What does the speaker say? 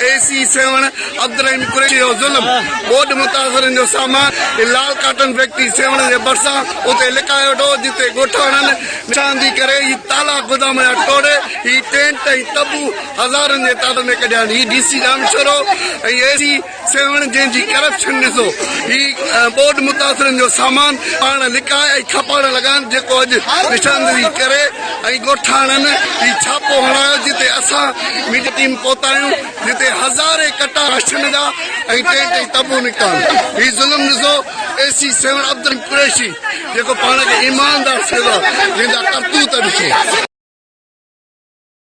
AC7 Abdurrahim Qureshi जो जुल्म board मुतासिरन जो सामान लाल काटन फैक्ट्री 7 जे भरसां उते लिकायो डो जिते गोठाणन निशानदी करे ही ताला गोदाम जा टोड़े ही टेंट ही तबू हज़ारन जे तादाद में कढियान ही डीसी रामशरो ऐं AC7 जंहिंजी करप्शन ॾिसो ही बोर्ड मुतासिरन जो सामान पाण लिकाए ऐं खपाइण लॻाइनि जेको अॼु निशानदी करे ऐं गोठाणन ही छापो हणायो जिते असां मीडिया टीम पहुतायूं जिते हज़ारे कटा राशन जा ऐं टेंट ऐं तबू निकिता ही ज़ुल्म ॾिसो AC7 अब्दुल कुरैशी जेको पाण खे ईमानदार थियो जंहिंजा करतूत ॾिसो